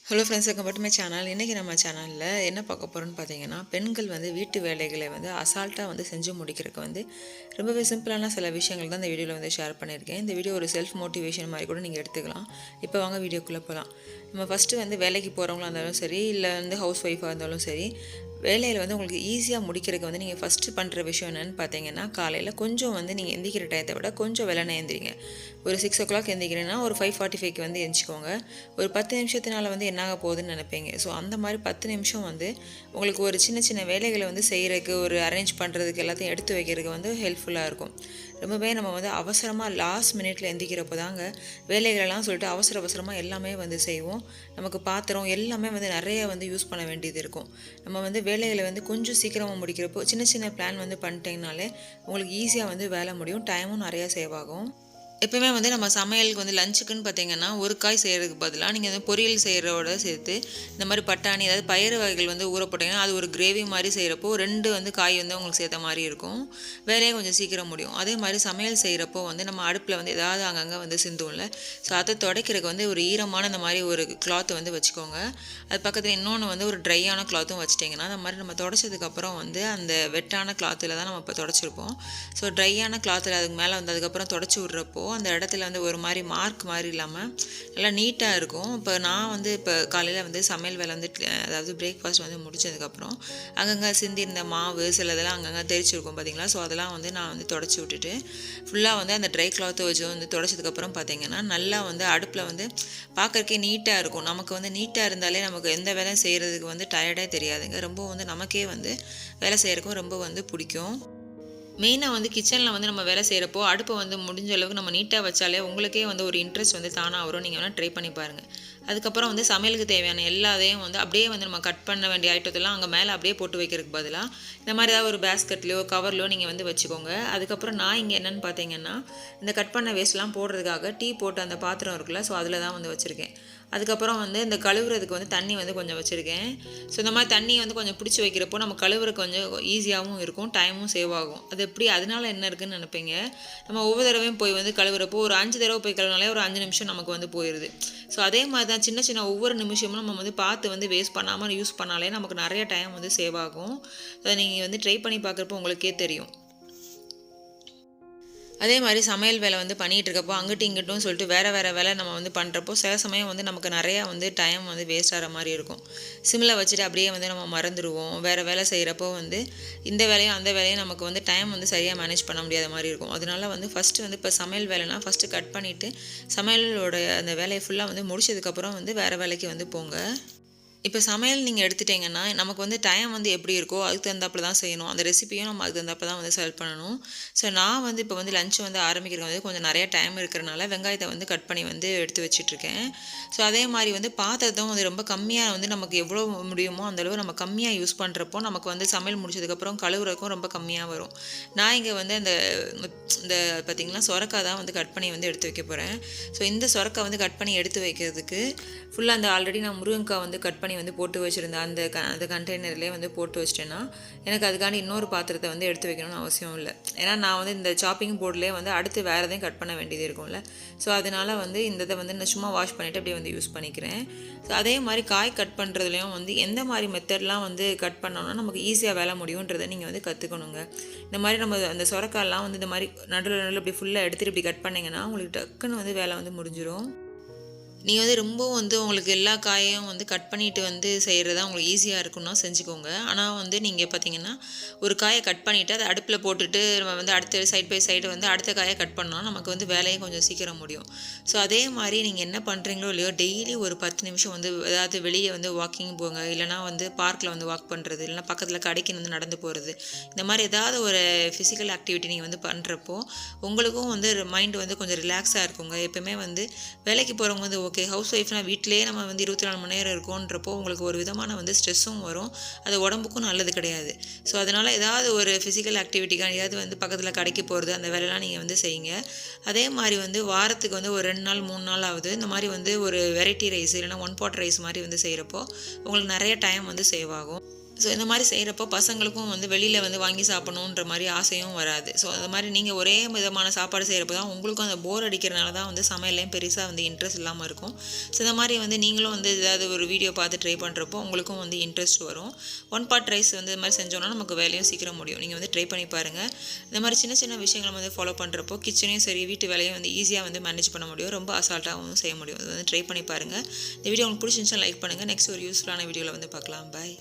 Hello friends, welcome back to my channel. இன்றைக்கி நம்ம சேனலில் என்ன பார்க்க போகிறோன்னு பார்த்தீங்கன்னா, பெண்கள் வீட்டு வேலைகளை அசால்ட்டாக செஞ்சு முடிக்கிறதுக்கு ரொம்பவே சிம்பிளான சில விஷயங்கள் தான் இந்த வீடியோவில் ஷேர் பண்ணியிருக்கேன். இந்த வீடியோ ஒரு செல்ஃப் மோட்டிவேஷன் மாதிரி கூட நீங்கள் எடுத்துக்கலாம். இப்போ வாங்க வீடியோக்குள்ளே போகலாம். நம்ம ஃபஸ்ட்டு வேலைக்கு போகிறவங்களா இருந்தாலும் சரி, இல்லை ஹவுஸ் ஒய்ஃபாக இருந்தாலும் சரி, வேலையில் உங்களுக்கு ஈஸியாக முடிக்கிறதுக்கு நீங்கள் ஃபஸ்ட்டு பண்ணுற விஷயம் என்னென்னு பார்த்தீங்கன்னா, காலையில் கொஞ்சம் நீங்கள் எந்திரிக்கிற டயத்தை விட கொஞ்சம் வெள்ளனை எந்திரிங்க. ஒரு 6 o'clock எந்திரிக்கிறேன்னா ஒரு 5:45க்கு எந்திரிச்சிக்கோங்க. ஒரு 10 நிமிஷத்தினால என்னாக போகுதுன்னு நினைப்பீங்க. ஸோ அந்த மாதிரி 10 நிமிஷம் உங்களுக்கு ஒரு சின்ன சின்ன வேலைகளை செய்கிறதுக்கு, ஒரு அரேஞ்ச் பண்ணுறதுக்கு, எல்லாத்தையும் எடுத்து வைக்கிறதுக்கு ஹெல்ப்ஃபுல்லாக இருக்கும். ரொம்பவே நம்ம அவசரமாக லாஸ்ட் மினிட்ல எந்திக்கிறப்போ தாங்க வேலைகளெல்லாம் சொல்லிட்டு அவசரமாக எல்லாமே செய்வோம். நமக்கு பாத்திரம் எல்லாமே நிறைய யூஸ் பண்ண வேண்டியது இருக்கும். நம்ம வேலைகளை கொஞ்சம் சீக்கிரமாக முடிக்கிறப்போ சின்ன சின்ன பிளான் பண்ணிட்டீங்கனாலே உங்களுக்கு ஈஸியாக வேலை முடியும். டைமும் நிறையா சேவ் ஆகும். எப்போயுமே நம்ம சமையலுக்கு லஞ்சுக்குன்னு பார்த்தீங்கன்னா, ஒரு காய் செய்கிறதுக்கு பதிலாக நீங்கள் பொரியல் செய்கிறோட சேர்த்து இந்த மாதிரி பட்டாணி, அதாவது பயிறு வகைகள் ஊற போட்டிங்கன்னா அது ஒரு கிரேவி மாதிரி செய்கிறப்போ 2 காய் உங்களுக்கு சேர்த்த மாதிரி இருக்கும். வேலையை கொஞ்சம் சீக்கிரம் முடியும். அதே மாதிரி சமையல் செய்கிறப்போ நம்ம அடுப்பில் ஏதாவது அங்கங்கே சிந்தும்ல, ஸோ அதை துடைக்கிறதுக்கு ஒரு ஈரமான இந்த மாதிரி ஒரு கிளாத்து வச்சுக்கோங்க. அது பக்கத்தில் இன்னொன்று ஒரு ட்ரையான கிளாத்தும் வச்சுட்டிங்கன்னா, அந்த மாதிரி நம்ம துடைச்சதுக்கப்புறம் அந்த வெட்டான கிளாத்தில் தான் நம்ம இப்போ துடைச்சிருப்போம். ஸோ ட்ரையான கிளாத்தில் அதுக்கு மேலே அதுக்கப்புறம் துடைச்சி விட்றப்போ அந்த இடத்துல ஒரு மாதிரி மார்க் மாதிரி இல்லாமல் நல்லா நீட்டாக இருக்கும். இப்போ நான் இப்போ காலையில் சமையல் வேலை அதாவது பிரேக்ஃபாஸ்ட் முடிச்சதுக்கப்புறம் அங்கங்கே சிந்திருந்த மாவு சிலதெல்லாம் அங்கங்கே தெரிச்சிருக்கும் பார்த்தீங்களா. ஸோ அதெல்லாம் நான் தொடச்சி விட்டுட்டு ஃபுல்லாக அந்த ட்ரை கிளாத்தை வச்சு தொடச்சதுக்கப்புறம் பார்த்தீங்கன்னா நல்லா அடுப்பில் பார்க்குறக்கே நீட்டாக இருக்கும். நமக்கு நீட்டாக இருந்தாலே நமக்கு எந்த வேலையும் செய்கிறதுக்கு டயர்டே தெரியாதுங்க. ரொம்ப நமக்கே வேலை செய்கிறதுக்கும் ரொம்ப பிடிக்கும். மெயினாக கிச்சனில் நம்ம வேலை செய்கிறப்போ அடுப்பை முடிஞ்ச அளவுக்கு நம்ம நீட்டாக வச்சாலே உங்களுக்கே ஒரு இன்ட்ரெஸ்ட் தானாக வரும். நீங்கள் வேணால் ட்ரை பண்ணி பாருங்கள். அதுக்கப்புறம் சமையலுக்கு தேவையான எல்லாத்தையும் அப்படியே நம்ம கட் பண்ண வேண்டிய ஐட்டத்தெல்லாம் அங்கே மேலே அப்படியே போட்டு வைக்கிறதுக்கு பதிலாக இந்த மாதிரி ஏதாவது ஒரு பேஸ்கெட்லையோ கவர்லையோ நீங்கள் வச்சுக்கோங்க. அதுக்கப்புறம் நான் இங்கே என்னென்னு பார்த்தீங்கன்னா, இந்த கட் பண்ண வேஸ்ட்லாம் போடுறதுக்காக டீ போட்டு அந்த பாத்திரம் இருக்குல்ல, ஸோ அதில் தான் வச்சுருக்கேன். அதுக்கப்புறம் இந்த கழுவுறதுக்கு தண்ணி கொஞ்சம் வச்சுருக்கேன். ஸோ இந்த மாதிரி தண்ணி கொஞ்சம் பிடிச்சி வைக்கிறப்போ நம்ம கழுவுற கொஞ்சம் ஈஸியாகவும் இருக்கும், டைமும் சேவ் ஆகும். அது எப்படி அதனால என்ன இருக்குதுன்னு நினைப்பீங்க. நம்ம ஒவ்வொரு தடவையும் போய் கழுவுறப்போ ஒரு 5 தடவை போய் கழுவினாலே ஒரு 5 நிமிஷம் நமக்கு போயிடுது. ஸோ அதே மாதிரி தான் சின்ன சின்ன ஒவ்வொரு நிமிஷமும் நம்ம பார்த்து வேஸ்ட் பண்ணாமல் யூஸ் பண்ணாலே நமக்கு நிறைய டைம் சேவ் ஆகும். அதை நீங்கள் ட்ரை பண்ணி பார்க்குறப்போ உங்களுக்கே தெரியும். அதே மாதிரி சமையல் வேலை பண்ணிகிட்டு இருக்கப்போ அங்கிட்டும் இங்கிட்டும் சொல்லிட்டு வேறு வேலை நம்ம பண்ணுறப்போ சில சமயம் நமக்கு நிறையா டைம் வேஸ்ட் ஆகிற மாதிரி இருக்கும். சிம்மில் வச்சுட்டு அப்படியே நம்ம மறந்துடுவோம். வேறு வேலை செய்கிறப்போ இந்த வேலையும் அந்த வேலையும் நமக்கு டைம் சரியாக மேனேஜ் பண்ண முடியாத மாதிரி இருக்கும். அதனால ஃபஸ்ட்டு இப்போ சமையல் வேலைனா ஃபஸ்ட்டு கட் பண்ணிவிட்டு சமையலோட அந்த வேலையை ஃபுல்லாக முடிச்சதுக்கப்புறம் வேறு வேலைக்கு போங்க. இப்போ சமையல் நீங்கள் எடுத்துட்டிங்கன்னா நமக்கு டைம் எப்படி இருக்கோ அதுக்கு தகுந்தாப்பில் தான் செய்யணும். அந்த ரெசிபியும் நம்ம அதுக்கு தகுந்தாப்பில் தான் செலக்ட் பண்ணணும். ஸோ நான் இப்போ லஞ்ச் ஆரம்பிக்கிறது கொஞ்சம் நிறைய டைம் இருக்கிறனால வெங்காயத்தை கட் பண்ணி எடுத்து வச்சிட்ருக்கேன். ஸோ அதே மாதிரி பாத்திரத்தும் ரொம்ப கம்மியாக நமக்கு எவ்வளோ முடியுமோ அந்தளவு நம்ம கம்மியாக யூஸ் பண்ணுறப்போ நமக்கு சமையல் முடிச்சதுக்கப்புறம் கழுவுறதுக்கும் ரொம்ப கம்மியாக வரும். நான் இங்கே இந்த இந்த பார்த்திங்கன்னா சொரக்காய் தான் கட் பண்ணி எடுத்து வைக்க போகிறேன். ஸோ இந்த சொரக்காய் கட் பண்ணி எடுத்து வைக்கிறதுக்கு ஃபுல்லாக அந்த ஆல்ரெடி நான் முருங்கக்காய் கட் பண்ணி போட்டு வச்சுருந்தேன். அந்த கண்டெய்னர்லேயே போட்டு வச்சிட்டேன்னா எனக்கு அதுக்காண்டி இன்னொரு பாத்திரத்தை எடுத்து வைக்கணும்னு அவசியம் இல்லை. ஏன்னா நான் இந்த சாப்பிங் போர்ட்லேயே அடுத்து வேறு எதையும் கட் பண்ண வேண்டியது இருக்கும்ல. ஸோ அதனால் இந்த இதை நான் சும்மா வாஷ் பண்ணிவிட்டு அப்படியே யூஸ் பண்ணிக்கிறேன். ஸோ அதே மாதிரி காய் கட் பண்ணுறதுலையும் எந்த மாதிரி மெத்தட்லாம் கட் பண்ணோம்னா நமக்கு ஈஸியாக வேலை முடியுன்றதை நீங்கள் கற்றுக்கணுங்க. இந்த மாதிரி நம்ம அந்த சொரக்காயெல்லாம் இந்த மாதிரி நடுவில் இப்படி ஃபுல்லாக எடுத்துகிட்டு இப்படி கட் பண்ணிங்கன்னா உங்களுக்கு டக்குன்னு வேலை முடிஞ்சிடும். நீங்கள் ரொம்பவும் உங்களுக்கு எல்லா காயையும் கட் பண்ணிவிட்டு செய்கிறதா உங்களுக்கு ஈஸியாக இருக்குன்னா செஞ்சுக்கோங்க. ஆனால் நீங்கள் பார்த்தீங்கன்னா ஒரு காயை கட் பண்ணிவிட்டு அதை அடுப்பில் போட்டுட்டு நம்ம அடுத்த சைட் பை சைடு அடுத்த காயை கட் பண்ணோம் நமக்கு வேலையும் கொஞ்சம் சீக்கிரம் முடியும். ஸோ அதே மாதிரி நீங்கள் என்ன பண்ணுறீங்களோ இல்லையோ டெய்லி ஒரு 10 நிமிஷம் ஏதாவது வெளியே வாக்கிங் போங்க. இல்லைனா பார்க்கில் வாக் பண்ணுறது, இல்லைனா பக்கத்தில் கடைக்கு நடந்து போகிறது. இந்த மாதிரி ஏதாவது ஒரு ஃபிசிக்கல் ஆக்டிவிட்டி நீங்கள் பண்ணுறப்போ உங்களுக்கும் மைண்டு கொஞ்சம் ரிலாக்ஸாக இருக்குங்க. எப்போவுமே வேலைக்கு போகிறவங்க ஓகே, ஹவுஸ் ஒய்ஃப்னால் வீட்டிலேயே நம்ம 24 மணி நேரம் இருக்கோன்றப்போ உங்களுக்கு ஒரு விதமான ஸ்ட்ரெஸ்ஸும் வரும். அது உடம்புக்கும் நல்லது கிடையாது. ஸோ அதனால் ஏதாவது ஒரு ஃபிசிக்கல் ஆக்டிவிட்டிக்காக பக்கத்தில் கடைக்கு போகிறது அந்த வேலையெல்லாம் நீங்கள் செய்யுங்க. அதே மாதிரி வாரத்துக்கு ஒரு 2 நாள் 3 நாள் ஆகுது இந்த மாதிரி ஒரு வெரைட்டி ரைஸ் இல்லைனா 1 pot ரைஸ் மாதிரி செய்கிறப்போ உங்களுக்கு நிறைய டைம் சேவ் ஆகும். ஸோ இந்த மாதிரி செய்கிறப்போ பசங்களுக்கும் வந்து வெளியில் வந்து வாங்கி சாப்பிடணுன்ற மாதிரி ஆசையும் வராது. ஸோ அது மாதிரி நீங்கள் ஒரே விதமான சாப்பாடு செய்கிறப்போ தான் உங்களுக்கும் அந்த போர் அடிக்கிறனால தான் வந்து சமையல்லையும் பெருசாக வந்து இன்ட்ரெஸ்ட் இல்லாமல் இருக்கும். ஸோ இந்த மாதிரி வந்து நீங்களும் வந்து ஏதாவது ஒரு வீடியோ பார்த்து ட்ரை பண்ணுறப்போ உங்களுக்கும் வந்து இன்ட்ரெஸ்ட் வரும். ஒன் பாட் ரைஸ் வந்து இது மாதிரி செஞ்சோன்னா நமக்கு வேலையும் சீக்கிரம் முடியும். நீங்கள் வந்து ட்ரை பண்ணி பாருங்கள். இந்த மாதிரி சின்ன சின்ன விஷயங்களை வந்து ஃபாலோ பண்ணுறப்போ கிச்சனையும் சரி வீட்டு வேலையும் வந்து ஈஸியாக வந்து மேனேஜ் பண்ண முடியும். ரொம்ப அசால்ட்டாகவும் செய்ய முடியும். அது வந்து ட்ரை பண்ணி பாருங்கள். இந்த வீடியோ உங்களுக்கு பிடிச்சிருந்துச்சுன்னா லைக் பண்ணுங்கள். நெக்ஸ்ட் ஒரு யூஸ்ஃபுல்லான வீடியோவில் வந்து பார்க்கலாம். பாய்.